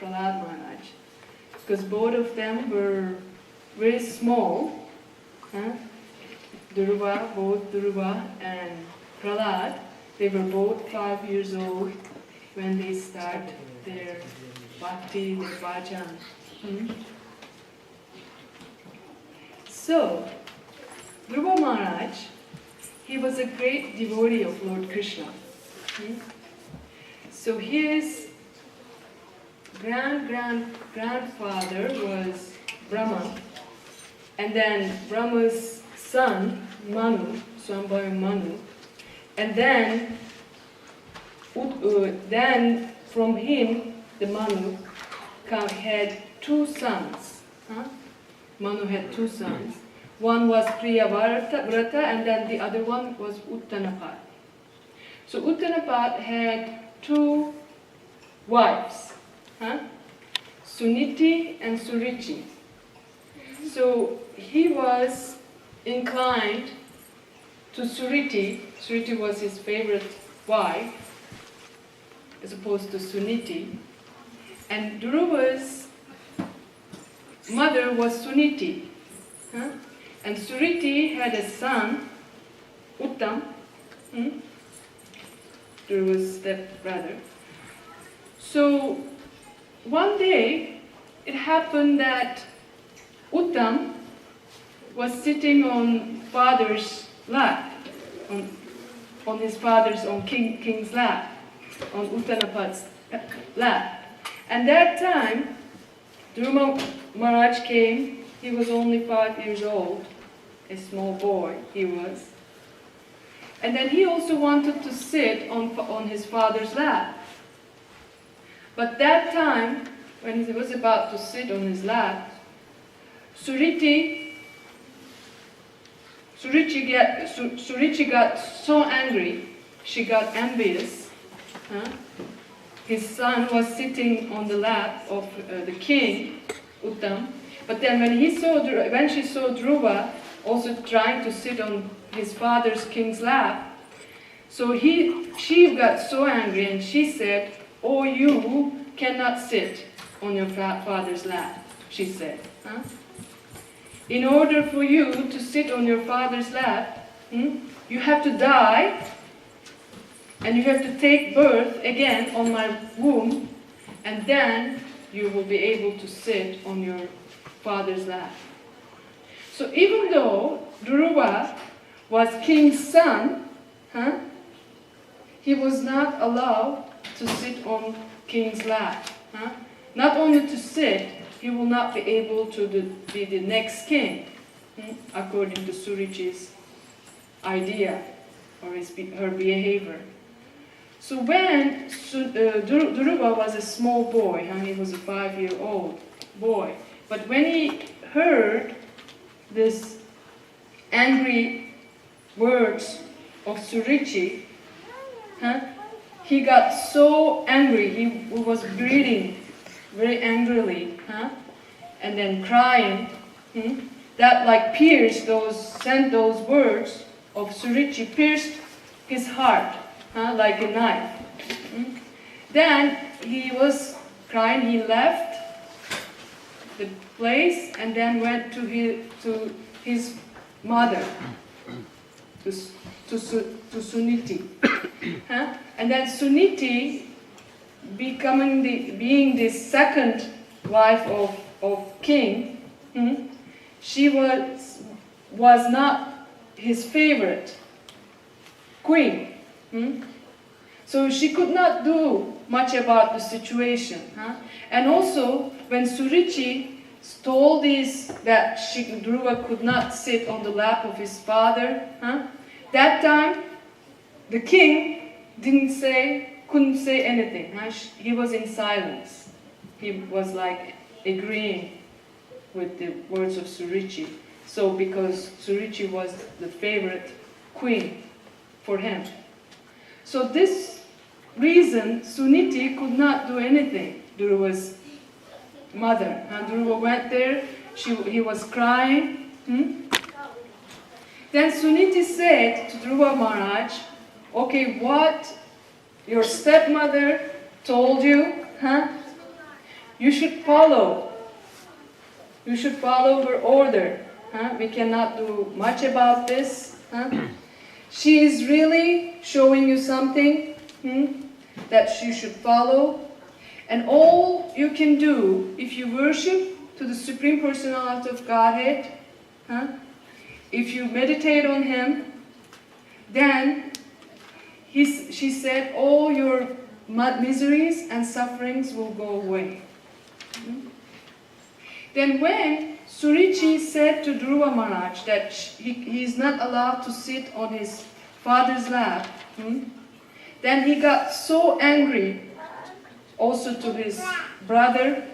Prahlad Maharaj, because both of them were very small. Both Dhruva and Prahlad, they were both 5 years old when they start their bhakti, their bhajan. So, Dhruva Maharaj, he was a great devotee of Lord Krishna. So his grandfather was Brahma, and then Brahma's son, Manu, Swambhava Manu, and then from him, the Manu had 2 sons. Manu had 2 sons. One was Priyavrata, and then the other one was Uttanapat. So Uttanapat had 2 wives, Suniti and Surichi. So he was inclined to Suriti. Suriti was his favorite wife, as opposed to Suniti. And Dhruva's mother was Suniti. And Suriti had a son, Uttam, Dhruva's stepbrother. So one day it happened that Uttam was sitting on father's lap, on his father's, on king's lap, on Uttanapat's lap. And that time, Dhruva Maharaj came. He was only 5 years old, a small boy he was. And then he also wanted to sit on his father's lap. But that time, when he was about to sit on his lap, Surichi got so angry, she got envious. His son was sitting on the lap of the king, Uttam. But then when she saw Dhruva also trying to sit on his father's king's lap, so she got so angry and she said, "Oh, you cannot sit on your father's lap," she said. In order for you to sit on your father's lap, you have to die and you have to take birth again on my womb, and then you will be able to sit on your father's lap. So even though Dhruva was king's son, he was not allowed to sit on king's lap. Not only to sit, he will not be able to be the next king, according to Surichi's idea or her behavior. So when Dhruva was a small boy, he was a 5-year-old boy, but when he heard this angry words of Surichi, he got so angry, he was breathing very angrily, and then crying, that like sent those words of Surichi, pierced his heart, like a knife. Then he was crying, he left the place and then went to his mother, to Suniti. And then Suniti, being the second wife of king, she was not his favorite queen. So she could not do much about the situation. And also, when Surichi told that Dhruva could not sit on the lap of his father, that time the king couldn't say anything. He was in silence. He was like agreeing with the words of Surichi. So because Surichi was the favorite queen for him. So this reason, Suniti could not do anything, Dhruva's mother. Dhruva went there, he was crying. Then Suniti said to Dhruva Maharaj, "Okay, what your stepmother told you, You should follow. You should follow her order. We cannot do much about this. She is really showing you something that you should follow. And all you can do, if you worship to the Supreme Personality of Godhead, if you meditate on Him, then she said all your miseries and sufferings will go away. Then when Surichi said to Dhruva Maharaj that he is not allowed to sit on his father's lap, then he got so angry also to his brother,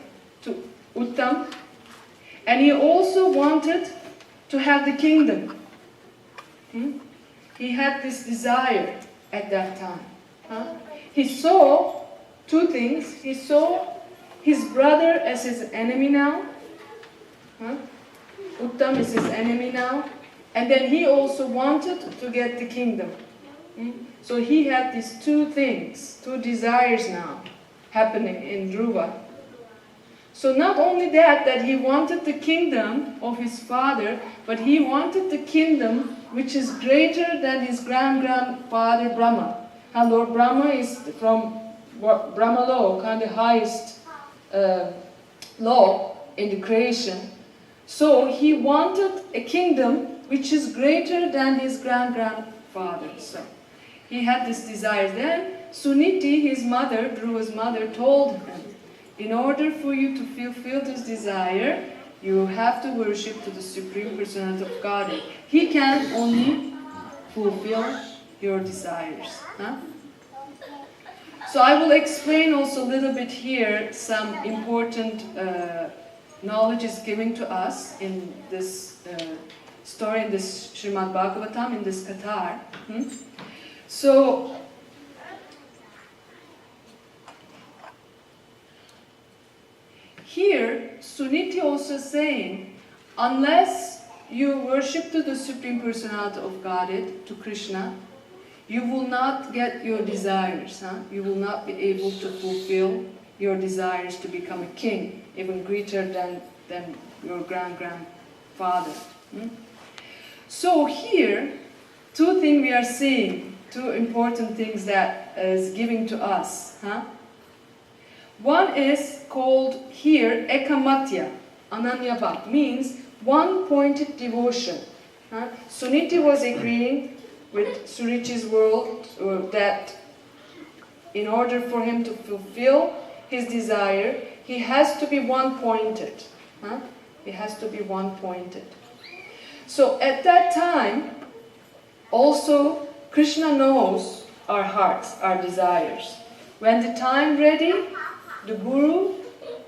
to Uttam, and he also wanted to have the kingdom. He had this desire at that time. He saw two things. He saw his brother as his enemy now. Uttam is his enemy now. And then he also wanted to get the kingdom. So he had these two things, two desires now happening in Dhruva. So not only that he wanted the kingdom of his father, but he wanted the kingdom which is greater than his grand-grandfather Brahma. And Lord Brahma is from Brahma law, kind of the highest law in the creation. So he wanted a kingdom which is greater than his grand-grandfather. So he had this desire. Then Suniti, his mother, Dhruva's mother, told him, in order for you to fulfill this desire, you have to worship to the Supreme Personality of Godhead. He can only fulfill your desires. So I will explain also a little bit here some important knowledge is given to us in this story, in this Srimad Bhagavatam, in this Katha. So, here, Suniti also saying, unless you worship to the Supreme Personality of Godhead, to Krishna, you will not get your desires. You will not be able to fulfill your desires to become a king, even greater than your grand-grandfather. So here, two things we are seeing, two important things that is giving to us. One is called here Ekamatya, Ananya Bhakt, means one-pointed devotion. Suniti was agreeing with Surichi's world that in order for him to fulfill his desire, he has to be one-pointed. He has to be one-pointed. So at that time, also Krishna knows our hearts, our desires. When the time ready, the Guru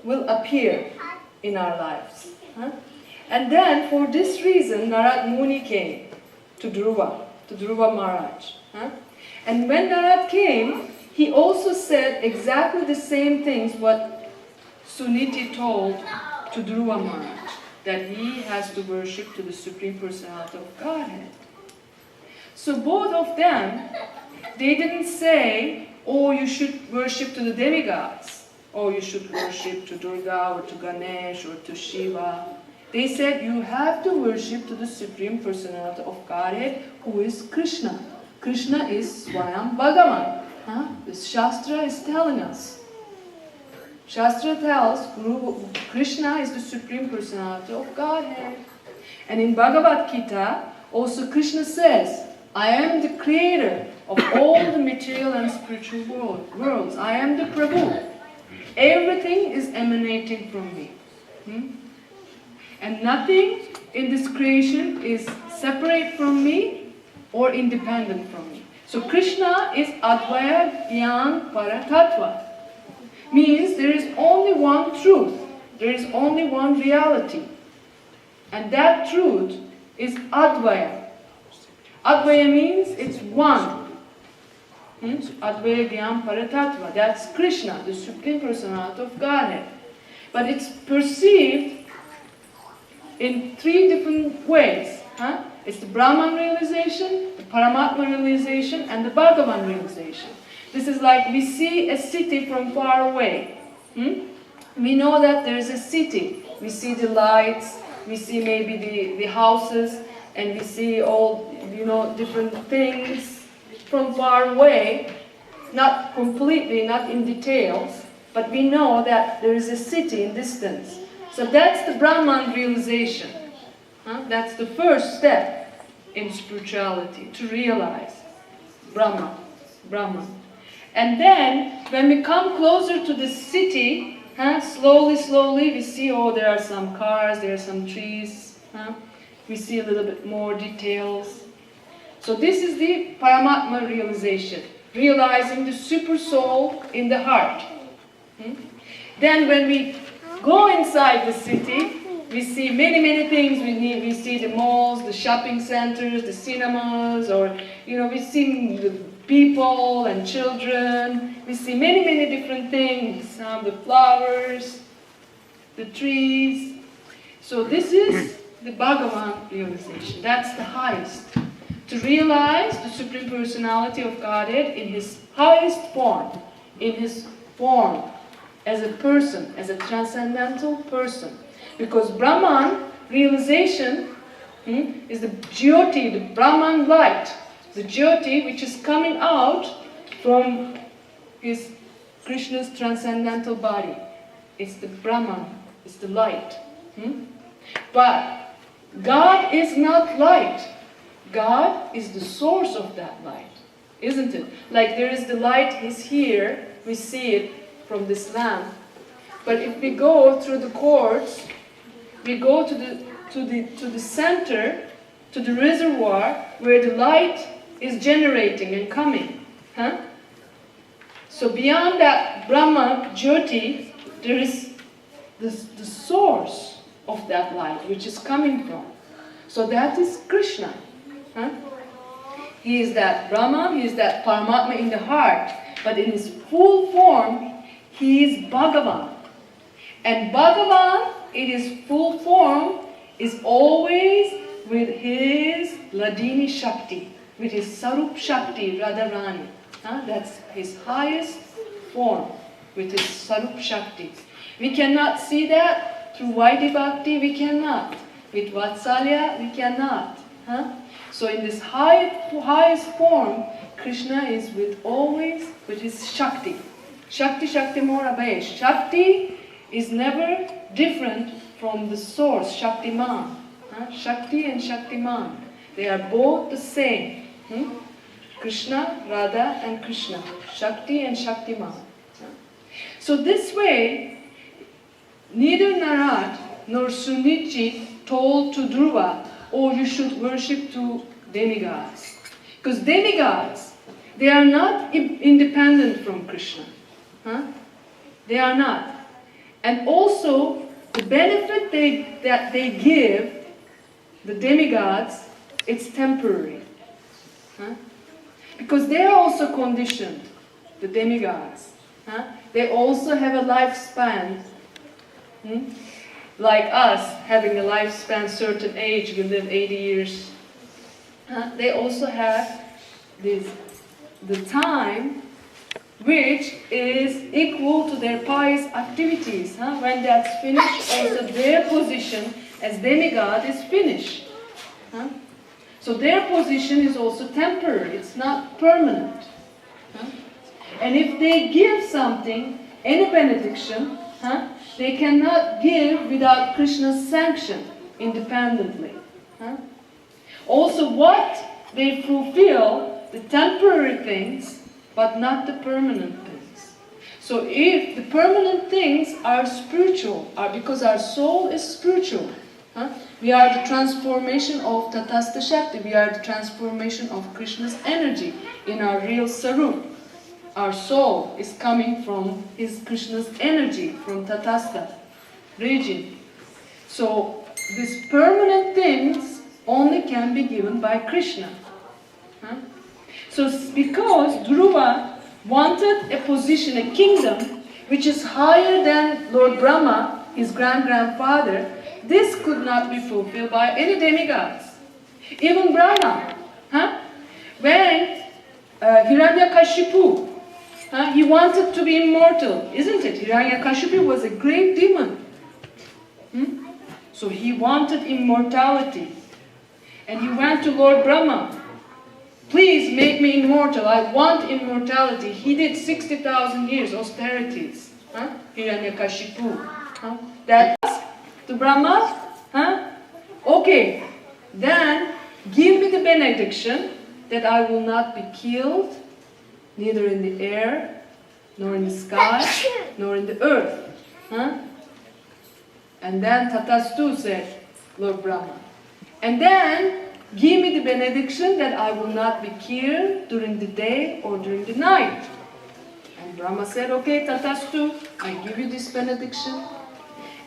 will appear in our lives. And then, for this reason, Narad Muni came to Dhruva Maharaj. And when Narad came, he also said exactly the same things what Suniti told to Dhruva Maharaj, that he has to worship to the Supreme Personality of Godhead. So both of them, they didn't say, oh, you should worship to the demigods, or you should worship to Durga, or to Ganesh, or to Shiva. They said, you have to worship to the Supreme Personality of Godhead, who is Krishna. Krishna is Swayam Bhagavan. This Shastra is telling us. Shastra tells Krishna is the Supreme Personality of Godhead. And in Bhagavad Gita, also Krishna says, I am the creator of all the material and spiritual worlds. I am the Prabhu. Everything is emanating from me. And nothing in this creation is separate from me or independent from me. So Krishna is Advaya Gyan Paratattva. Means there is only one truth. There is only one reality. And that truth is Advaya. Advaya means it's one. Advaya Gyan Paratattva. That's Krishna, the Supreme Personality of Godhead. But it's perceived in three different ways. It's the Brahman realization, the Paramatma realization, and the Bhagavan realization. This is like we see a city from far away. we know that there is a city. We see the lights, we see maybe the houses, and we see all, different things from far away, not completely, not in details, but we know that there is a city in distance. So that's the Brahman realization. That's the first step in spirituality, to realize Brahman. And then, when we come closer to the city, slowly we see, there are some cars, there are some trees. We see a little bit more details. So this is the Paramatma realization, realizing the super soul in the heart. Then when we go inside the city, we see many things. We see the malls, the shopping centers, the cinemas, or we see the people and children. We see many different things. The flowers, the trees. So this is the Bhagavan realization. That's the highest. To realize the Supreme Personality of Godhead in His highest form, in His form as a person, as a transcendental person. Because Brahman realization is the Jyoti, the Brahman light, the Jyoti which is coming out from Krishna's transcendental body. It's the Brahman, it's the light. But God is not light. God is the source of that light, isn't it? Like there is the light is here, we see it from this lamp. But if we go through the cords, we go to the center, to the reservoir where the light is generating and coming. So beyond that Brahma Jyoti, there is the source of that light which is coming from. So that is Krishna. He is that Brahma, he is that Paramatma in the heart, but in his full form, he is Bhagavan. And Bhagavan, in his full form, is always with his Ladini Shakti, with his Sarup Shakti, Radharani. That's his highest form, with his Sarup Shakti. We cannot see that through Vaidhi Bhakti, we cannot. With Vatsalya, we cannot. So in this highest form, Krishna is always with his Shakti. Shakti Mora Bhesh. Shakti is never different from the source, Shaktiman. Shakti and Shaktiman. They are both the same. Krishna, Radha and Krishna. Shakti and Shaktiman. So this way, neither Narad nor Sunichi told to Dhruva, you should worship two demigods. Because demigods, they are not independent from Krishna. They are not. And also, the benefit that they give, the demigods, it's temporary. Because they are also conditioned, the demigods. They also have a lifespan. Like us, having a lifespan, certain age, we live 80 years. They also have the time which is equal to their pious activities. When that's finished, also their position as demigod is finished. So their position is also temporary, it's not permanent. And if they give something, any benediction, they cannot give without Krishna's sanction, independently. Also what they fulfill, the temporary things, but not the permanent things. So if the permanent things are spiritual, because our soul is spiritual, we are the transformation of Tatastha Shakti, we are the transformation of Krishna's energy in our real Sarup. Our soul is coming from Krishna's energy, from Tatastha region. So these permanent things only can be given by Krishna. So because Dhruva wanted a position, a kingdom, which is higher than Lord Brahma, his grandfather, this could not be fulfilled by any demigods. Even Brahma. When Hiranyakashipu He wanted to be immortal, isn't it? Hiranyakashipu was a great demon. So he wanted immortality. And he went to Lord Brahma. Please make me immortal. I want immortality. He did 60,000 years austerities. Hiranyakashipu. That to Brahma. Okay. Then give me the benediction that I will not be killed, neither in the air, nor in the sky, nor in the earth. And then Tatastu said, Lord Brahma. And then give me the benediction that I will not be killed during the day or during the night. And Brahma said, okay, Tatastu, I give you this benediction.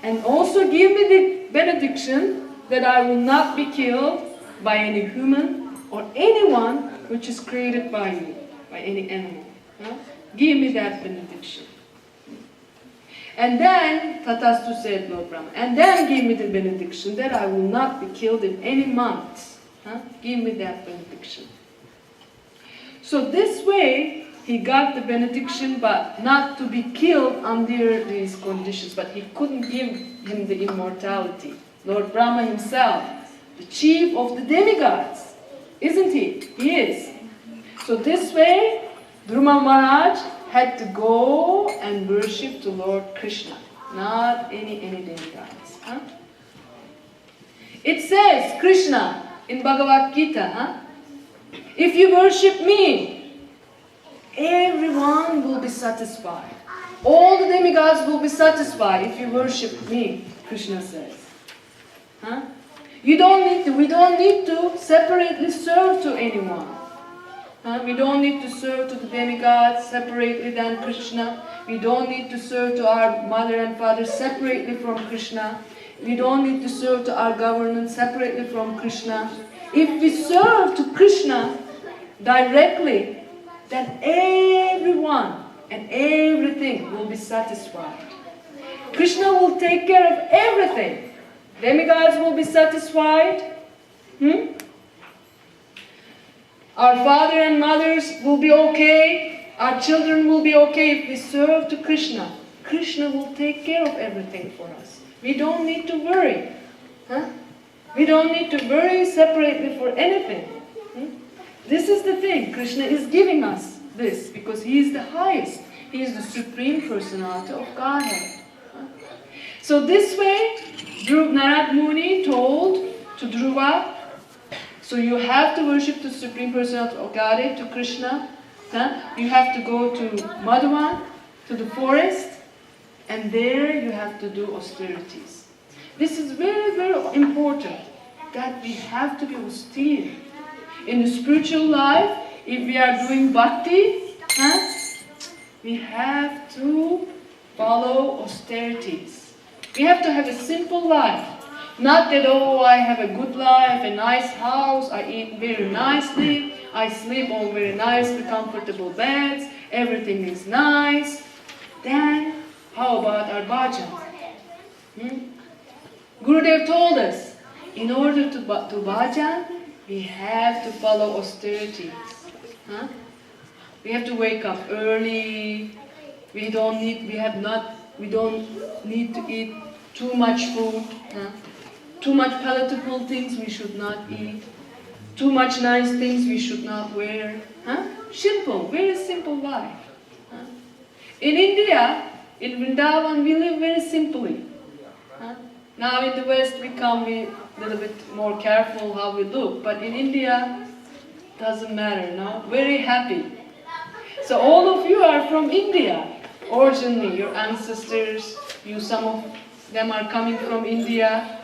And also give me the benediction that I will not be killed by any human or anyone which is created by you, by any animal. Give me that benediction. And then Tatastu said, Lord Brahma, and then give me the benediction that I will not be killed in any months. Give me that benediction. So this way, he got the benediction, but not to be killed under these conditions. But he couldn't give him the immortality. Lord Brahma himself, the chief of the demigods, isn't he? He is. So this way, Dhruva Maharaj had to go and worship the Lord Krishna, not any demigods. It says, Krishna, in Bhagavad Gita, if you worship me, everyone will be satisfied. All the demigods will be satisfied if you worship me, Krishna says. We don't need to separately serve to anyone. We don't need to serve to the demigods separately than Krishna. We don't need to serve to our mother and father separately from Krishna. We don't need to serve to our government separately from Krishna. If we serve to Krishna directly, then everyone and everything will be satisfied. Krishna will take care of everything. Demigods will be satisfied. Our father and mothers will be okay. Our children will be okay if we serve to Krishna. Krishna will take care of everything for us. We don't need to worry. We don't need to worry separately for anything. This is the thing. Krishna is giving us this because He is the highest. He is the Supreme Personality of Godhead. So this way, Narad Muni told to Dhruva, so you have to worship the Supreme Personality of Godhead, to Krishna. You have to go to Madhuvan, to the forest, and there you have to do austerities. This is very, very important, that we have to be austere. In the spiritual life, if we are doing bhakti, we have to follow austerities. We have to have a simple life. Not that, oh, I have a good life, a nice house, I eat very nicely, I sleep on very nicely, comfortable beds, everything is nice. Then, how about our bhajan? Gurudev told us, in order to do bhajan, we have to follow austerities. We have to wake up early. We don't need to eat too much food. Too much palatable things we should not eat. Too much nice things we should not wear. Simple, very simple life. In India, in Vrindavan, we live very simply. Now in the West, we come a little bit more careful how we look. But in India, doesn't matter, no? Very happy. So all of you are from India. Originally, your ancestors, some of them are coming from India.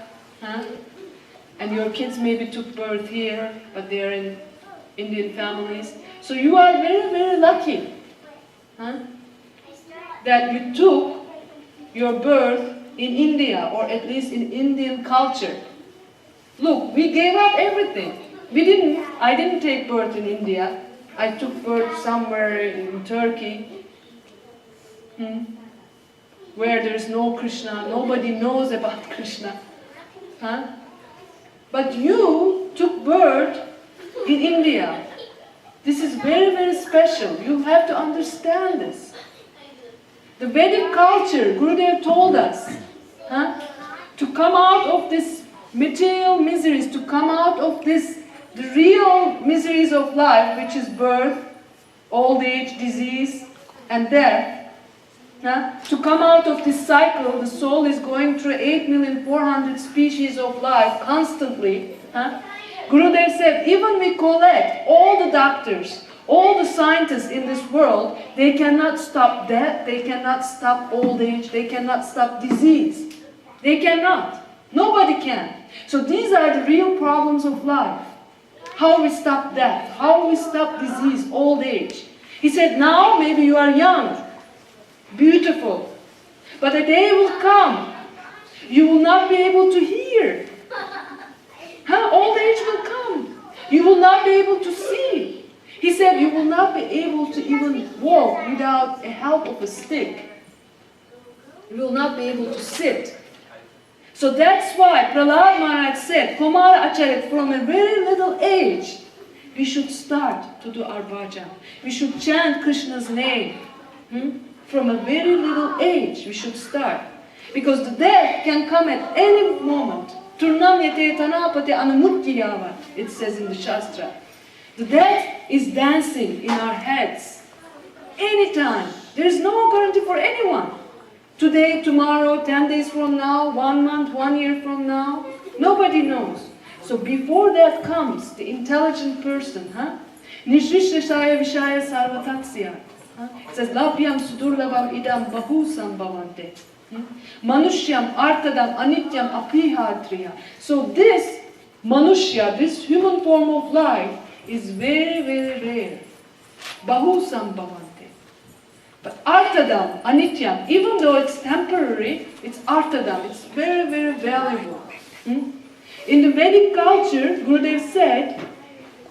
And your kids maybe took birth here, but they are in Indian families. So you are very, very lucky that you took your birth in India, or at least in Indian culture. Look, we gave up everything. I didn't take birth in India. I took birth somewhere in Turkey, where there is no Krishna. Nobody knows about Krishna. But you took birth in India. This is very, very special. You have to understand this. The Vedic culture, Gurudev told us, to come out of this material miseries, to come out of this, the real miseries of life, which is birth, old age, disease, and death. To come out of this cycle, the soul is going through 8,400,000 species of life constantly. Gurudev said, even we collect all the doctors, all the scientists in this world, they cannot stop death, they cannot stop old age, they cannot stop disease. They cannot. Nobody can. So these are the real problems of life. How we stop death, how we stop disease, old age. He said, now maybe you are young, beautiful, but a day will come, you will not be able to hear. Old age will come. You will not be able to see. He said you will not be able to even walk without the help of a stick. You will not be able to sit. So that's why Prahlad Maharaj said, Kumar Acharit, from a very little age, we should start to do our bhajan. We should chant Krishna's name. From a very little age, we should start. Because the death can come at any moment. It says in the Shastra. The death is dancing in our heads. Anytime. There is no guarantee for anyone. Today, tomorrow, 10 days from now, 1 month, 1 year from now. Nobody knows. So before that comes, the intelligent person, Nishrishashaya Vishaya Sarvatatsya. It says, Labhyam Sudurlabam Idam Bahusam Bhavante. Manushyam Artadam Anityam Apihatriya. So this Manushya, this human form of life, is very, very rare. Bahusam Bhavante. But Artadam, Anityam, even though it's temporary, it's Artadam, it's very, very valuable. In the Vedic culture, Gurudev said,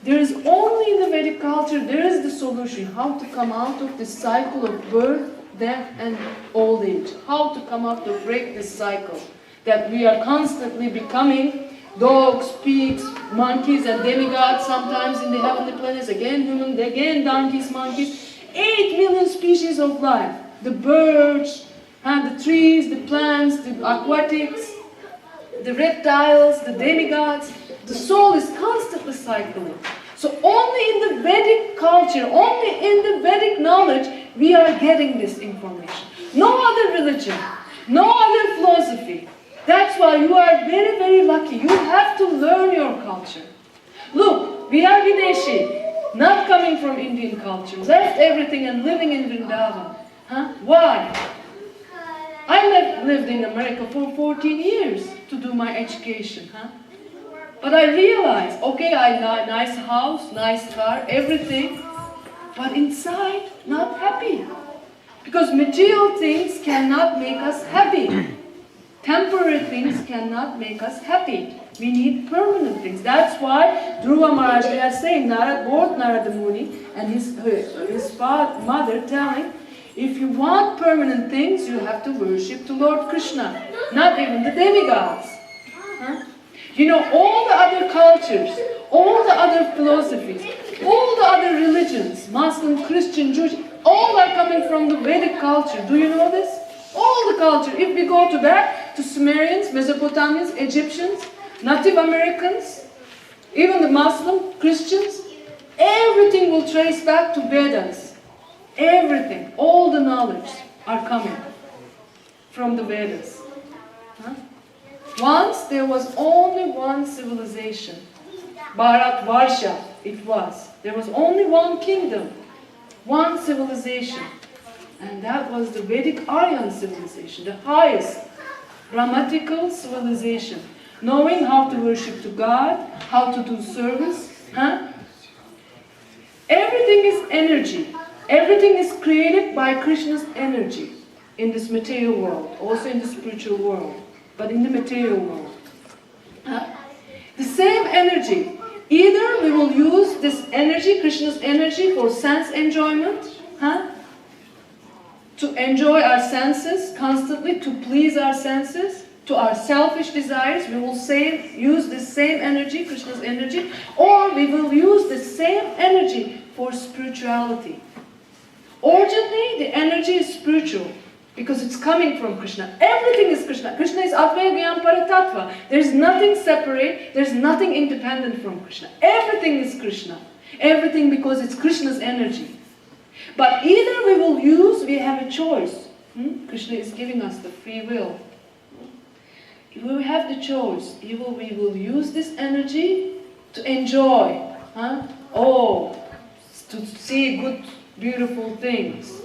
there is only in the Vedic culture, there is the solution, how to come out of this cycle of birth, death and old age. How to come out to break this cycle. That we are constantly becoming dogs, pigs, monkeys and demigods sometimes in the heavenly planets, again humans, again donkeys, monkeys. 8 million species of life. The birds, and the trees, the plants, the aquatics, the reptiles, the demigods. The soul is constantly cycling. So only in the Vedic culture, only in the Vedic knowledge, we are getting this information. No other religion, no other philosophy. That's why you are very, very lucky. You have to learn your culture. Look, we are Videshi, not coming from Indian culture, left everything and living in Vrindavan. Why? I lived in America for 14 years to do my education. But I realized, okay, I had a nice house, nice car, everything, but inside, not happy. Because material things cannot make us happy. Temporary things cannot make us happy. We need permanent things. That's why Dhruva Maharaj, they are saying, both Narada Muni and his mother telling, if you want permanent things, you have to worship the Lord Krishna, not even the demigods. You know, all the other cultures, all the other philosophies, all the other religions, Muslim, Christian, Jewish, all are coming from the Vedic culture. Do you know this? All the culture. If we go back to Sumerians, Mesopotamians, Egyptians, Native Americans, even the Muslim, Christians, everything will trace back to Vedas. Everything, all the knowledge are coming from the Vedas. Once there was only one civilization. Bharatvarsha it was. There was only one kingdom, one civilization. And that was the Vedic Aryan civilization, the highest grammatical civilization. Knowing how to worship to God, how to do service. Everything is energy. Everything is created by Krishna's energy in this material world, also in the spiritual world. But in the material world. The same energy. Either we will use this energy, Krishna's energy, for sense enjoyment, to enjoy our senses constantly, to please our senses, to our selfish desires. We will use this same energy, Krishna's energy, or we will use the same energy for spirituality. Originally, the energy is spiritual because it's coming from Krishna. Everything is Krishna. Krishna is Advaya Gyam Paratattva. There's nothing separate, there's nothing independent from Krishna. Everything is Krishna. Everything because it's Krishna's energy. But either we have a choice. Krishna is giving us the free will. We will have the choice. We will use this energy to enjoy. To see good, beautiful things.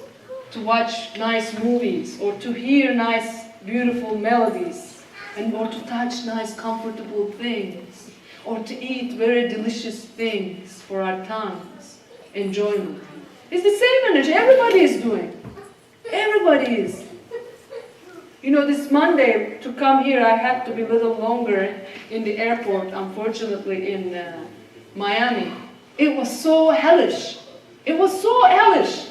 To watch nice movies. Or to hear nice, beautiful melodies. Or to touch nice, comfortable things. Or to eat very delicious things for our tongues. Enjoyment. It's the same energy. Everybody is doing. Everybody is. You know, this Monday, to come here, I had to be a little longer in the airport, unfortunately, in Miami. It was so hellish. It was so hellish.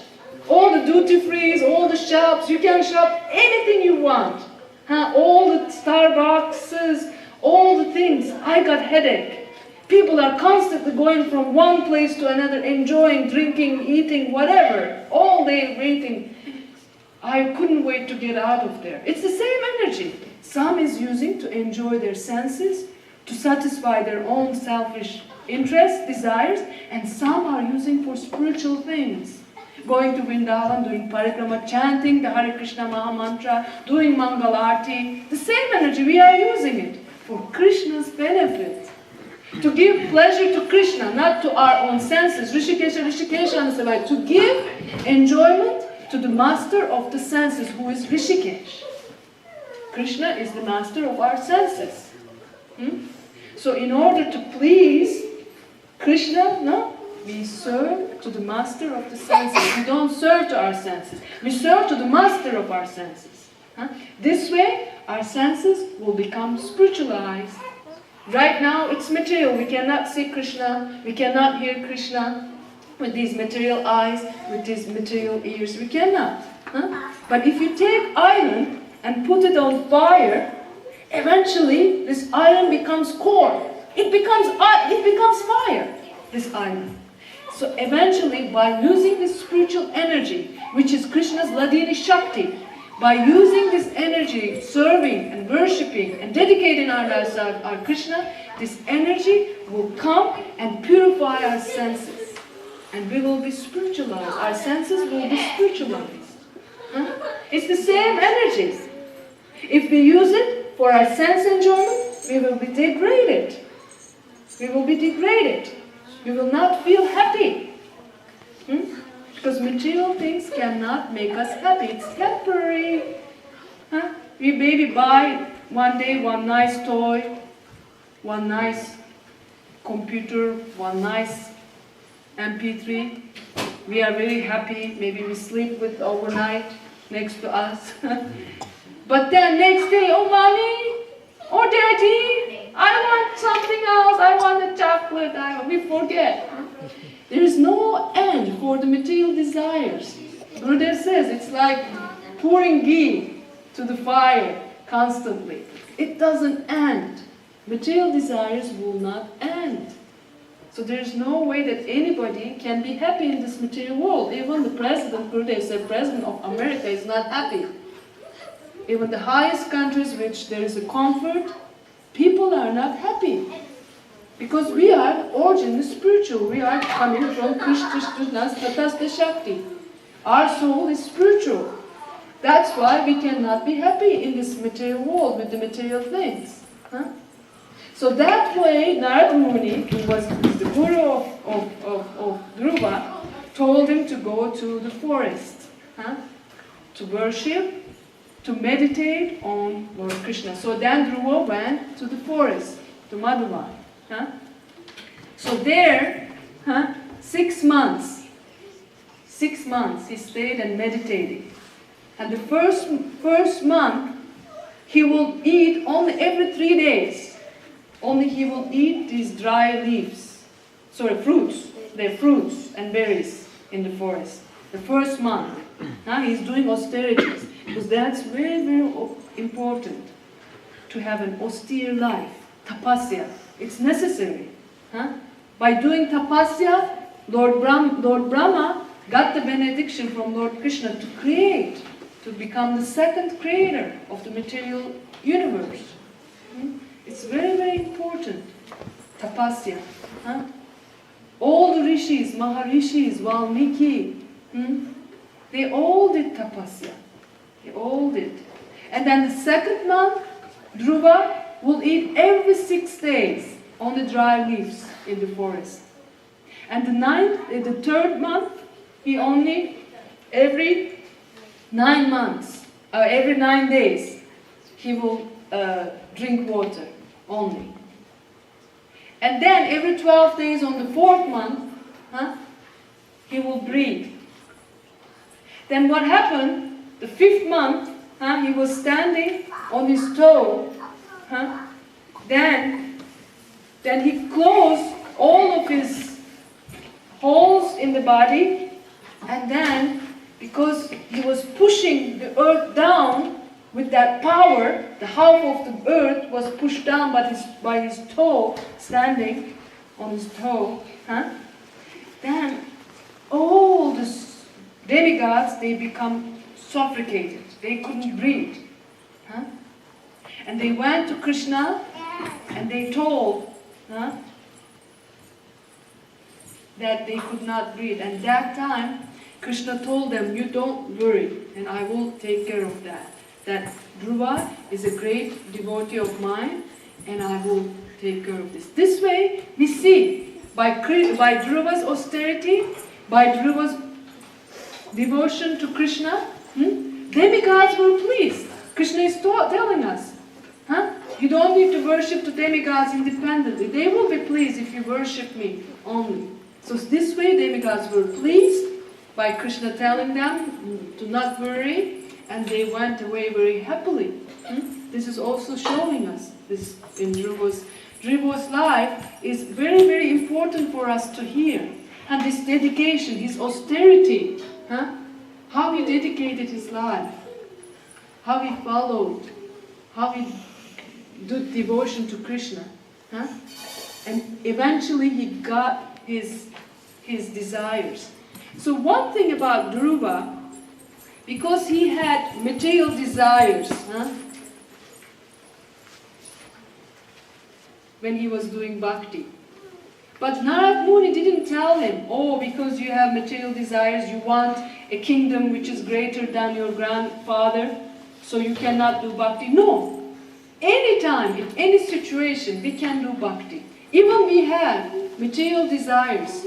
All the duty-frees, all the shops, you can shop anything you want. All the Starbucks, all the things. I got headache. People are constantly going from one place to another, enjoying, drinking, eating, whatever. All day waiting. I couldn't wait to get out of there. It's the same energy. Some is using to enjoy their senses, to satisfy their own selfish interests, desires, and some are using for spiritual things. Going to Vrindavan, doing parikrama, chanting the Hare Krishna Maha Mantra, doing Mangal Arti. The same energy, we are using it for Krishna's benefit. To give pleasure to Krishna, not to our own senses. Rishikesha, to give enjoyment to the master of the senses, who is Rishikesh. Krishna is the master of our senses. So in order to please Krishna, we serve to the master of the senses. We don't serve to our senses. We serve to the master of our senses. This way, our senses will become spiritualized. Right now, it's material. We cannot see Krishna. We cannot hear Krishna with these material eyes, with these material ears. We cannot. But if you take iron and put it on fire, eventually this iron becomes core. It becomes fire, this iron. So eventually, by using this spiritual energy, which is Krishna's Ladini Shakti, by using this energy, serving and worshipping and dedicating our lives to our Krishna, this energy will come and purify our senses. And we will be spiritualized. Our senses will be spiritualized. It's the same energy. If we use it for our sense enjoyment, we will be degraded. We will be degraded. We will not feel happy. Because material things cannot make us happy. It's temporary. We maybe buy one day one nice toy, one nice computer, one nice MP3. We are very happy. Maybe we sleep with overnight next to us. But then next day, oh mommy, oh daddy, I want something else. I want a chocolate. We forget. There is no end for the material desires. Gurudev says it's like pouring ghee to the fire constantly. It doesn't end. Material desires will not end. So there is no way that anybody can be happy in this material world. Even the president, Gurudev said, president of America is not happy. Even the highest countries which there is a comfort, people are not happy. Because we are originally spiritual. We are coming from Krishna's Tatastha Shakti. Our soul is spiritual. That's why we cannot be happy in this material world with the material things. So that way, Narada Muni, who was the guru of Dhruva, told him to go to the forest, to worship, to meditate on Lord Krishna. So then Dhruva went to the forest, to Madhuvan. So there, 6 months. 6 months he stayed and meditated. And the first month, he will eat only every 3 days. Only he will eat these dry leaves. Sorry, fruits. They're fruits and berries in the forest. The first month. He's doing austerities. Because that's very, very important. To have an austere life. Tapasya. It's necessary. By doing tapasya, Lord Brahma got the benediction from Lord Krishna to create, to become the second creator of the material universe. It's very, very important. Tapasya. All the rishis, maharishis, Valmiki, they all did tapasya. They all did. And then the second month, Dhruva will eat every 6 days on the dry leaves in the forest. And the third month, he only every 9 months, every 9 days, he will drink water only. And then every 12 days on the 4th month, he will breathe. Then what happened? The 5th month, he was standing on his toe. Then he closed all of his holes in the body, and then because he was pushing the earth down with that power, the half of the earth was pushed down by his toe, standing on his toe. Then all the demigods, they become suffocated. They couldn't breathe. And they went to Krishna and they told that they could not breathe. And that time, Krishna told them, you don't worry, and I will take care of that. That Dhruva is a great devotee of mine, and I will take care of this. This way, we see, by Dhruva's austerity, by Dhruva's devotion to Krishna, demigods were pleased. Krishna is telling us, you don't need to worship the demigods independently. They will be pleased if you worship me only. So this way, demigods were pleased by Krishna telling them to not worry, and they went away very happily. This is also showing us this in Dhruva's life is very, very important for us to hear. And this dedication, his austerity, how he dedicated his life, how he followed, how he did devotion to Krishna. And eventually he got his desires. So one thing about Dhruva, because he had material desires when he was doing bhakti. But Narad Muni didn't tell him, oh, because you have material desires, you want a kingdom which is greater than your grandfather, so you cannot do bhakti. No. Anytime, in any situation, we can do bhakti. Even we have material desires,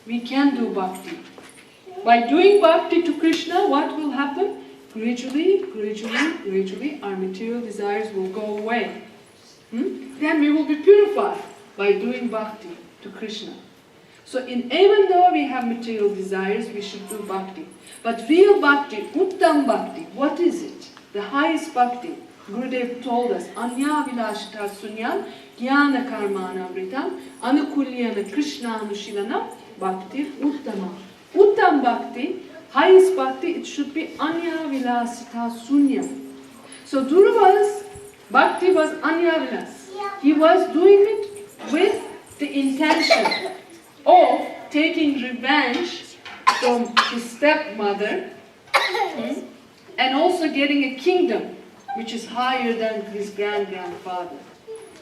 we can do bhakti. By doing bhakti to Krishna, what will happen? Gradually, our material desires will go away. Then we will be purified by doing bhakti to Krishna. So even though we have material desires, we should do bhakti. But real bhakti, uttam bhakti, what is it? The highest bhakti. Gurudev told us, Anya vilashita sunyam, jnana karmana vritam, anukulyana krishna anushilanam, bhakti uttama. Uttam bhakti, highest bhakti, it should be Anya vilasita sunyam. So Dhruva's bhakti was Anya vilas. He was doing it with the intention of taking revenge from his stepmother and also getting a kingdom which is higher than his grandfather.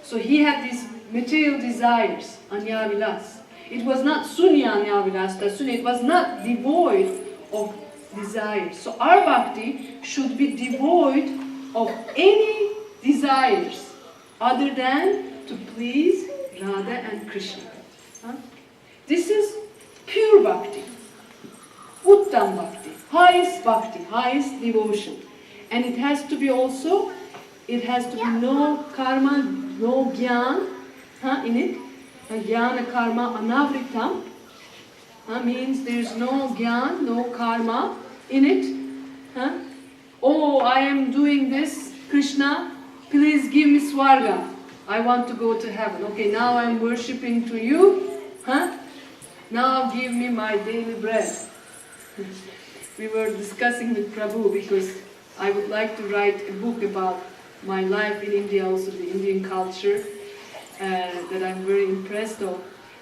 So he had these material desires, Anya vilas. It was not Sunya Anya vilas, it was not devoid of desires. So our bhakti should be devoid of any desires other than to please Radha and Krishna. This is pure bhakti, uttam bhakti, highest devotion. And it has to be also, it has to be no karma, no jnana in it. Jnana karma anavritam means there is no jnana, no karma in it. Oh, I am doing this, Krishna, please give me swarga. I want to go to heaven. Okay, now I am worshipping to you. Now give me my daily bread. We were discussing with Prabhu because I would like to write a book about my life in India, also the Indian culture, that I'm very impressed of.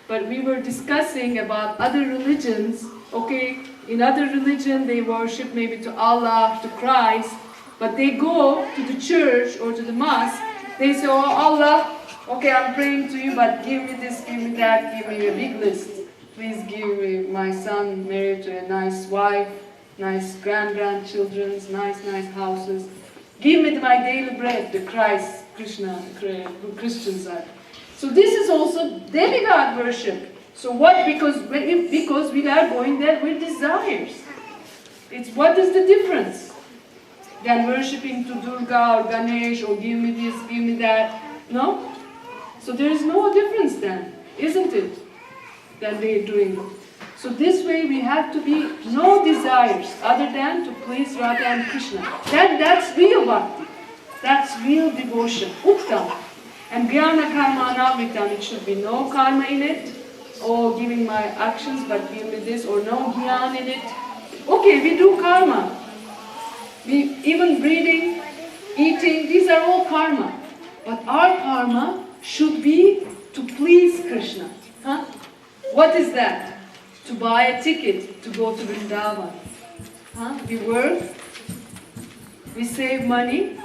But we were discussing about other religions. Okay, in other religion they worship maybe to Allah, to Christ, but they go to the church or to the mosque. They say, oh Allah, okay, I'm praying to you, but give me this, give me that, give me a big list. Please give me my son married to a nice wife, nice grandchildren, nice houses. Give me my daily bread, the Christ, Krishna, Christians are. So this is also demigod worship. So what? Because we are going there with desires. It's what is the difference than worshipping to Durga or Ganesh or give me this, give me that? No. So there is no difference then, isn't it? That they are doing. So this way we have to be no desires other than to please Radha and Krishna. That's real bhakti. That's real devotion. Uttam. And jnana karma anavritam. It should be no karma in it. Or giving my actions, but give me this, or no jnana in it. Okay, we do karma. Even breathing, eating, these are all karma. But our karma should be to please Krishna. Huh? What is that? To buy a ticket to go to Vrindavan. Huh? We work, we save money,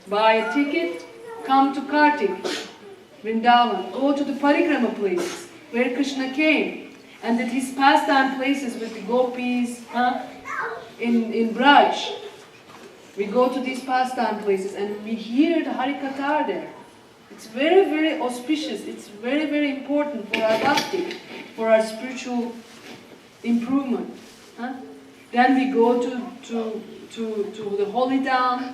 buy a ticket, come to Kartik, Vrindavan, go to the parikrama places where Krishna came, and that his pastime places with the gopis in Braj. We go to these pastime places and we hear the Harikatha there. It's very, very auspicious. It's very, very important for our bhakti, for our spiritual improvement. Huh? Then we go to the holy town.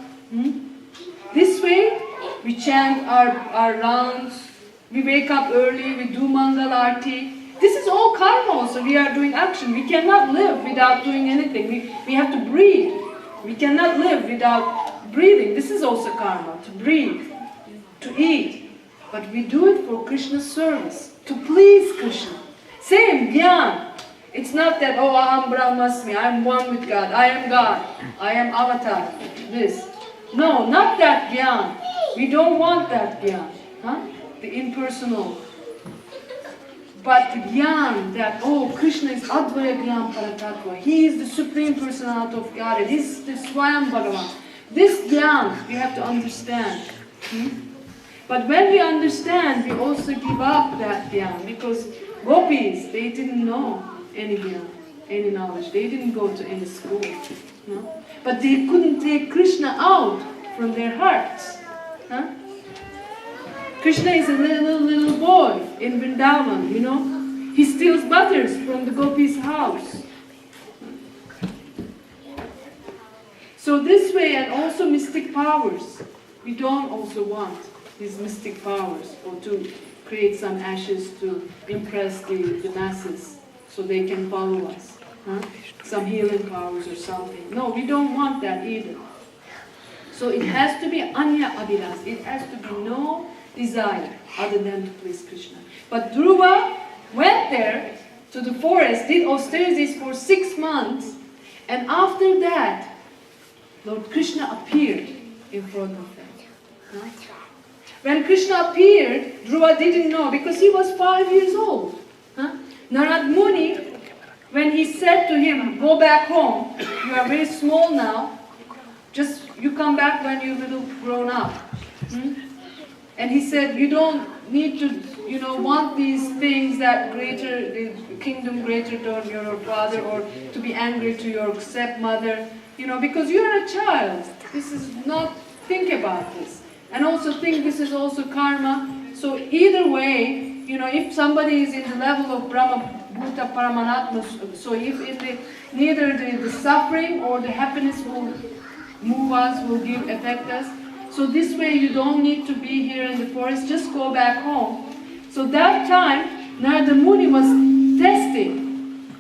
This way, we chant our rounds. We wake up early. We do Mangal Arti. This is all karma also. We are doing action. We cannot live without doing anything. We have to breathe. We cannot live without breathing. This is also karma, to breathe, to eat. But we do it for Krishna's service, to please Krishna. Same, Gyan. It's not that, oh, Aham Brahmasmi, I am one with God, I am God, I am Avatar, this. No, not that Gyan. We don't want that Gyan, the impersonal. But the Gyan that, oh, Krishna is Advaya Gyan Paratattva. He is the Supreme Personality of Godhead. He is the Swayam Bhagavan. This Gyan we have to understand. But when we understand, we also give up that Gyan. Because gopis, they didn't know any Gyan, any knowledge. They didn't go to any school. No? But they couldn't take Krishna out from their hearts. Krishna is a little boy in Vrindavan, you know. He steals butters from the gopis' house. So this way, and also mystic powers. We don't also want these mystic powers, or to create some ashes to impress the masses so they can follow us. Some healing powers or something. No, we don't want that either. So it has to be anya abhilas. It has to be no desire other than to please Krishna. But Dhruva went there to the forest, did austerities for 6 months, and after that, Lord Krishna appeared in front of them. When Krishna appeared, Dhruva didn't know because he was 5 years old. Narad Muni, when he said to him, go back home, you are very small now, just you come back when you're a little grown up. And he said, you don't need to, want these things that the kingdom greater than your father, or to be angry to your stepmother, because you're a child. This is not, think about this. And also think this is also karma. So either way, if somebody is in the level of Brahma Bhuta Paramanatma, so if neither the suffering or the happiness will move us, will affect us. So this way you don't need to be here in the forest, just go back home. So that time, Narada Muni was testing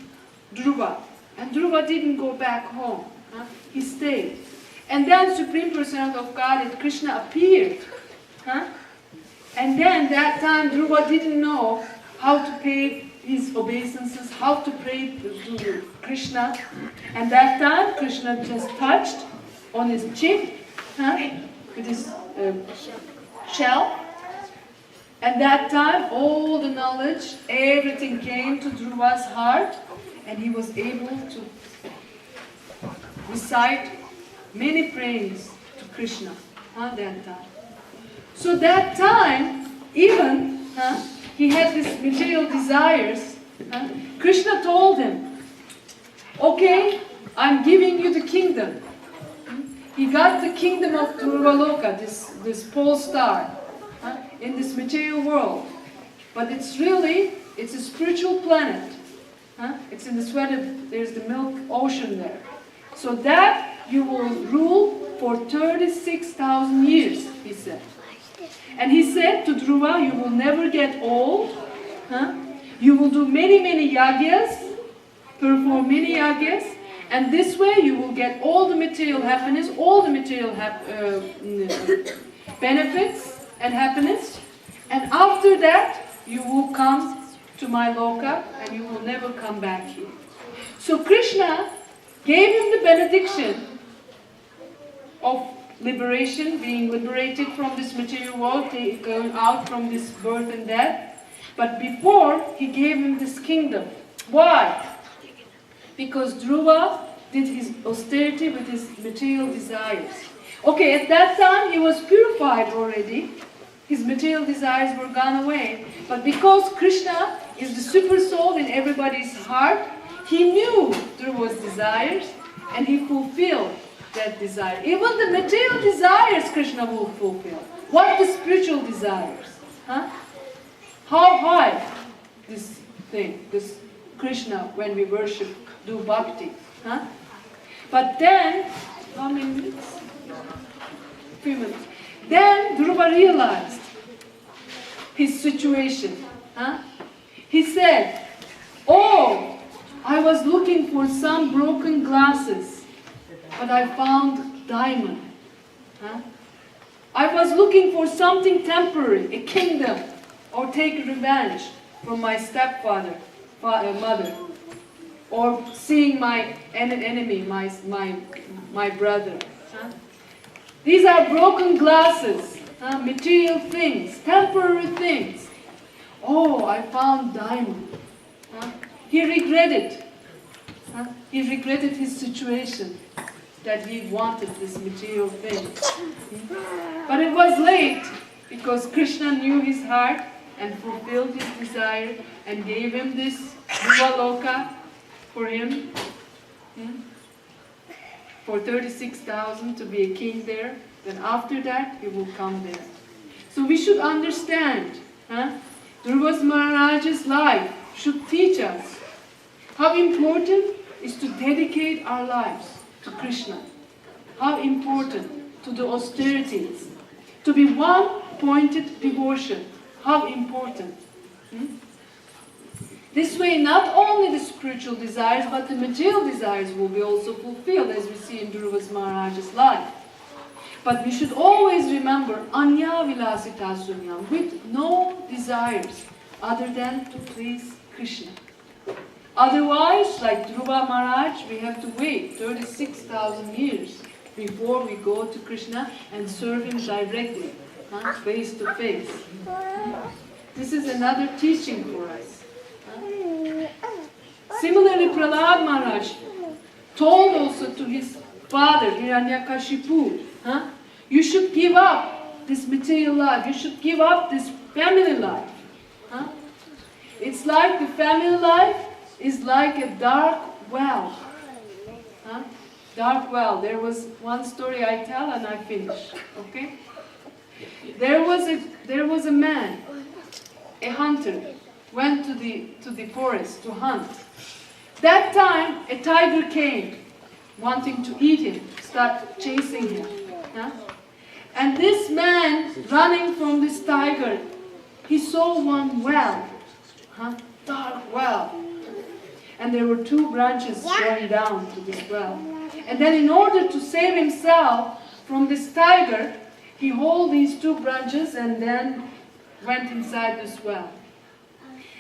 Dhruva. And Dhruva didn't go back home. He stayed. And then Supreme Personality of Godhead, Krishna appeared. And then that time Dhruva didn't know how to pay his obeisances, how to pray to Krishna. And that time Krishna just touched on his cheek with his shell. And that time, all the knowledge, everything came to Dhruva's heart, and he was able to recite many prayers to Krishna that time. So that time, even he had these material desires. Krishna told him, okay, I'm giving you the kingdom. He got the kingdom of Dhruva-loka, this pole star, in this material world. But it's a spiritual planet. It's in the sweat, there's the milk ocean there. So that you will rule for 36,000 years, he said. And he said to Dhruva, you will never get old. You will do many, many yagyas, perform many yagyas, and this way you will get all the material happiness, all the material benefits and happiness. And after that, you will come to my loka and you will never come back here. So Krishna gave him the benediction of liberation, being liberated from this material world, going out from this birth and death. But before, he gave him this kingdom. Why? Because Dhruva did his austerity with his material desires. Okay, at that time he was purified already. His material desires were gone away. But because Krishna is the super soul in everybody's heart, he knew Dhruva's desires and he fulfilled that desire. Even the material desires Krishna will fulfill. What the spiritual desires? How high this thing, this Krishna, when we worship, do bhakti. But then, how many minutes? Few minutes. Then Dhruva realized his situation. He said, oh, I was looking for some broken glasses, but I found diamond. I was looking for something temporary, a kingdom, or take revenge from my stepfather, mother, or seeing my enemy, my brother. These are broken glasses, material things, temporary things. Oh, I found diamond. He regretted. He regretted his situation, that he wanted this material thing. But it was late, because Krishna knew his heart and fulfilled his desire and gave him this Dhruva-loka for him. For 36,000 to be a king there. Then after that, he will come there. So we should understand, Dhruva Maharaj's life should teach us how important is to dedicate our lives to Krishna. How important to the austerities. To be one-pointed devotion. How important. This way, not only the spiritual desires, but the material desires will be also fulfilled, as we see in Dhruva Maharaj's life. But we should always remember, anya vilasita sunyam, with no desires other than to please Krishna. Otherwise, like Dhruva Maharaj, we have to wait 36,000 years before we go to Krishna and serve him directly, face to face. This is another teaching for us. Similarly, Prahlad Maharaj told also to his father, Hiranyakashipu, you should give up this material life, you should give up this family life. It's like the family life is like a dark well. Dark well. There was one story I tell and I finish. Okay? There was a man, a hunter, went to the forest to hunt. That time, a tiger came, wanting to eat him, start chasing him. And this man, running from this tiger, he saw one well, dark well. And there were two branches going down to this well. And then in order to save himself from this tiger, he held these two branches and then went inside this well.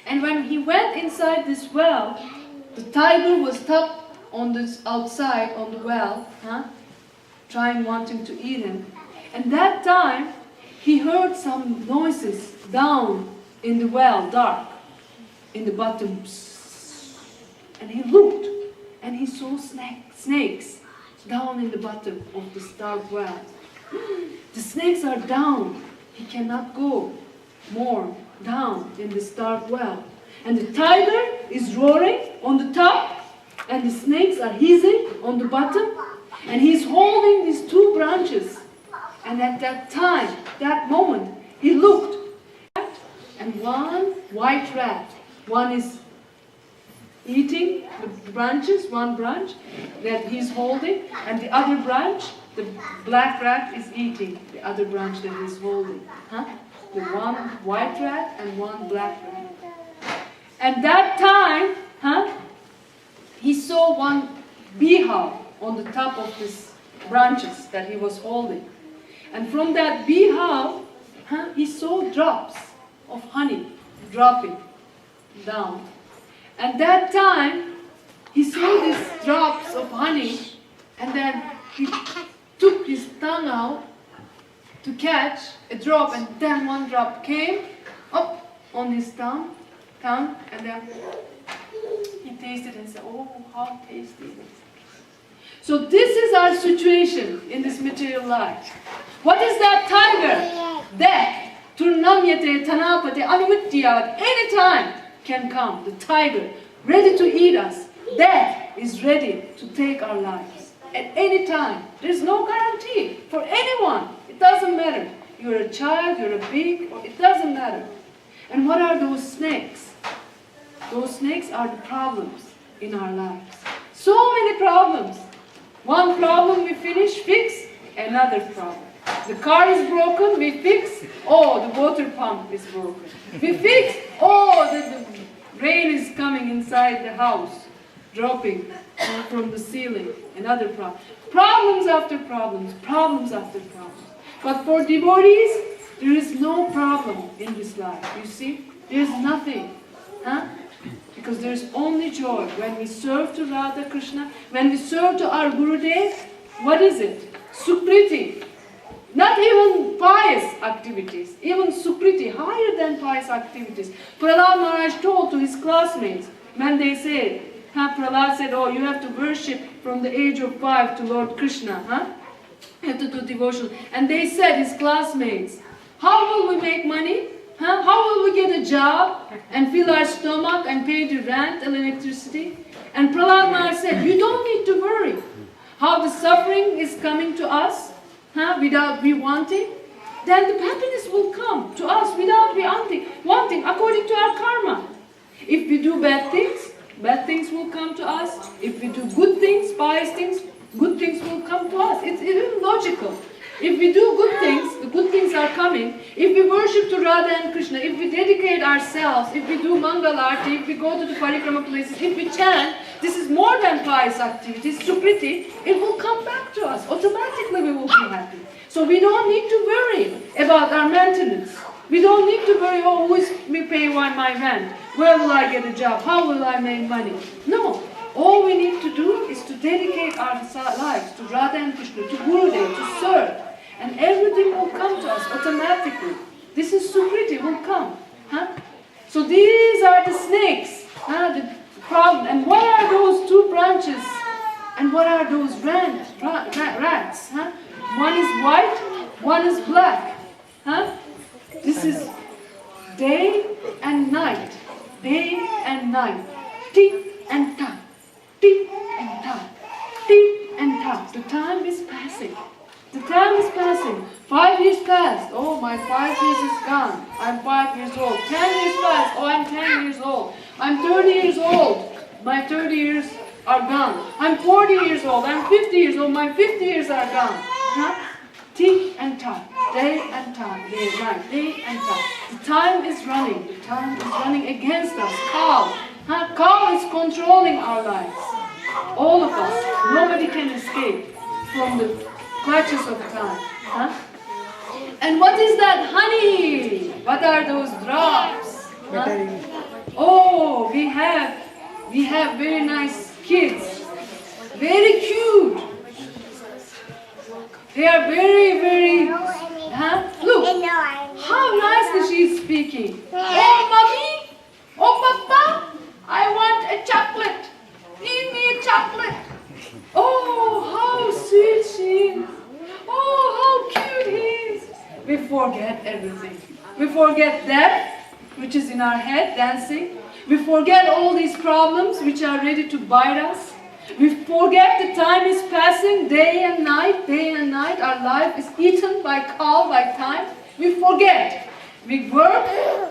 And when he went inside this well, the tiger was stuck on this outside on the well, wanting to eat him. And that time, he heard some noises down in the well, dark, in the bottom. And he looked, and he saw snakes down in the bottom of this dark well. The snakes are down. He cannot go more down in this dark well. And the tiger is roaring on the top, and the snakes are hissing on the bottom, and he's holding these two branches. And at that time, that moment, he looked, and one white rat, one is eating the branches, one branch that he's holding, and the other branch, the black rat is eating the other branch that he's holding. The one white rat and one black rat. And that time, he saw one beehive on the top of these branches that he was holding. And from that beehive, he saw drops of honey dropping down. And that time, he saw these drops of honey, and then he took his tongue out to catch a drop, and then one drop came up on his tongue, and then he tasted and said, "Oh, how tasty it is." So this is our situation in this material life. What is that tiger? Death, turnamyate, tanapate, anumityat, anytime can come. The tiger, ready to eat us. Death is ready to take our lives at any time. There's no guarantee for anyone. It doesn't matter. You're a child, you're a pig, it doesn't matter. And what are those snakes? Those snakes are the problems in our lives. So many problems. One problem we fix, another problem. The car is broken, we fix, oh, the water pump is broken. We fix, oh, the rain is coming inside the house, dropping from the ceiling, another problem. Problems after problems, problems after problems. But for devotees, there is no problem in this life. You see, there's nothing. Because there's only joy. When we serve to Radha Krishna, when we serve to our Gurudev, what is it? Sukriti. Not even pious activities, even Sukriti, higher than pious activities. Prahlad Maharaj told to his classmates, when they said, Prahlad said, oh, you have to worship from the age of 5 to Lord Krishna, You have to do devotion. And they said, his classmates, how will we make money? How will we get a job and fill our stomach and pay the rent and electricity? And Prahlad Maharaj said, you don't need to worry. How the suffering is coming to us, without we wanting, then the happiness will come to us without we wanting, according to our karma. If we do bad things will come to us. If we do good things, pious things, good things will come to us. It's even logical. If we do good things, the good things are coming. If we worship to Radha and Krishna, if we dedicate ourselves, if we do Mangalarti, if we go to the parikrama places, if we chant, this is more than pious activities, Sukriti, it will come back to us. Automatically we will be happy. So we don't need to worry about our maintenance. We don't need to worry, oh, who is paying my rent? Where will I get a job? How will I make money? No. All we need to do is to dedicate our lives to Radha and Krishna, to Gurudev, to serve. And everything will come to us automatically. This is Sukriti, will come. So these are the snakes, the problem. And what are those two branches? And what are those rats? One is white, one is black. This is day and night. Day and night. Tick and tock. Tick and tock. Tick and tock. The time is passing. The time is passing. 5 years passed. Oh, my 5 years is gone. I'm 5 years old. 10 years passed. Oh, I'm 10 years old. I'm 30 years old. My 30 years are gone. I'm 40 years old. I'm 50 years old. My 50 years are gone. Tick and tock. Day and time. Day and night. Day and time. The time is running. The time is running against us. Kal. Kal is controlling our lives. All of us. Nobody can escape from the clutches of time. And what is that honey? What are those drops? Oh, we have very nice kids. Very cute. They are very, very, look, How nicely she is speaking. Oh, mommy. Oh, papa. I want a chocolate. Give me a chocolate. Oh, how sweet she is. Oh, how cute he is. We forget everything. We forget death, which is in our head, dancing. We forget all these problems which are ready to bite us. We forget the time is passing, day and night, day and night. Our life is eaten by cow, by time. We forget. We work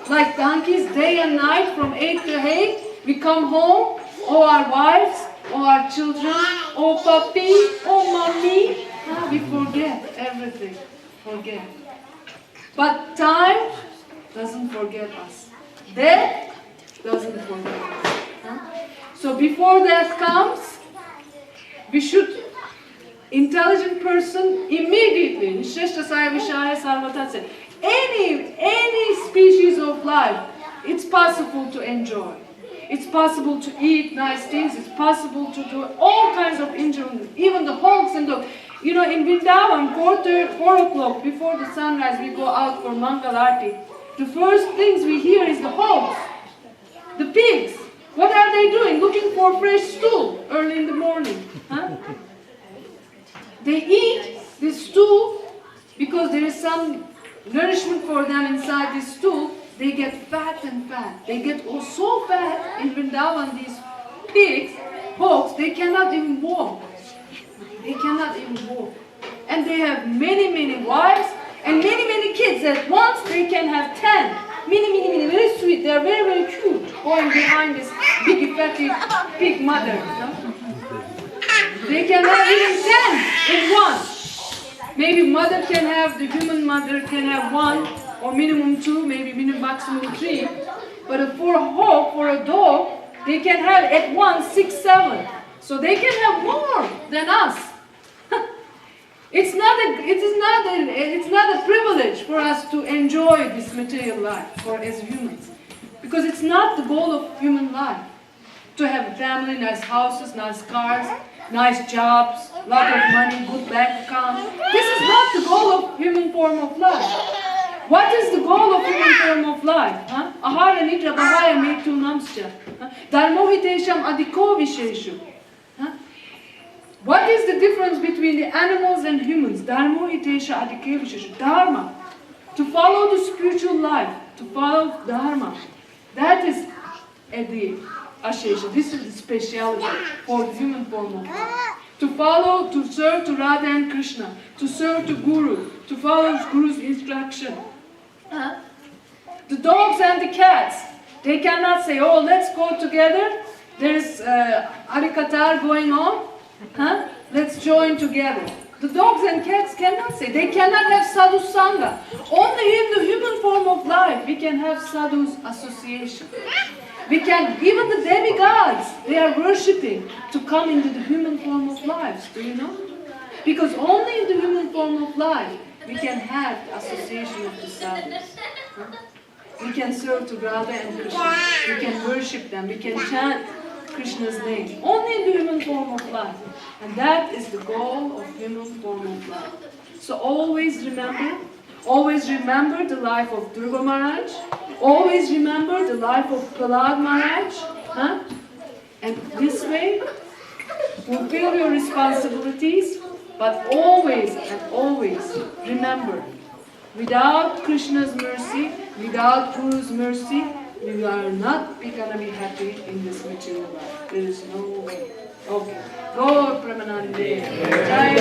like donkeys day and night from 8 to 8. We come home, oh our wives, oh our children, oh puppy, oh mommy. We forget everything. Forget. But time doesn't forget us. Death doesn't forget us. So before death comes, we should, intelligent person, immediately, any species of life, it's possible to enjoy. It's possible to eat nice things. It's possible to do all kinds of enjoyment. Even the hogs and dogs. You know, in Vrindavan, 4 o'clock before the sunrise, we go out for Mangal Aarti. The first things we hear is the hogs, the pigs. What are they doing? Looking for fresh stool early in the morning. They eat this stool because there is some nourishment for them inside this stool. They get fat and fat. They get so fat in Vrindavan, these pigs, hogs, they cannot even walk. They cannot even walk. And they have many, many wives and many, many kids. At once they can have 10. Many, very sweet. They are very, very cute. Going behind this big, fatty pig mother. No? They can have even 10 in one. Maybe mother can have, the human mother can have 1 or minimum 2, maybe minimum maximum 3. But for a hog, for a dog, they can have at once 6, 7. So they can have more than us. It's not a privilege for us to enjoy this material life for as humans. Because it's not the goal of human life. To have a family, nice houses, nice cars, nice jobs, lot of money, good bank account. This is not the goal of human form of life. What is the goal of human form of life? Ahara nitra bahaya metu namscha. Dharmohitesham adiko visheshu. What is the difference between the animals and humans? Dharmohitesha adiko visheshu. Dharma. To follow the spiritual life, to follow Dharma. That is the Ashesha. This is the speciality for the human form of life. To follow, to serve to Radha and Krishna, to serve to Guru, to follow Guru's instruction. The dogs and the cats, they cannot say, oh, let's go together. There's Harikatar going on. Let's join together. The dogs and cats cannot say. They cannot have sadhu sangha. Only in the human form of life we can have sadhu's association. We can, even the demigods, they are worshipping to come into the human form of life. Do you know? Because only in the human form of life we can have the association of the sadhus. We can serve to Radha and Krishna. We can worship them. We can chant Krishna's name. Only in the human form of life. And that is the goal of human form of life. So always remember the life of Durga Maharaj. Always remember the life of Prahlad Maharaj. And this way, fulfill your responsibilities, but always and always remember, without Krishna's mercy, without Guru's mercy, we are not going to be happy in this material life. There is no way. Okay. Gaur Pramanande. Jai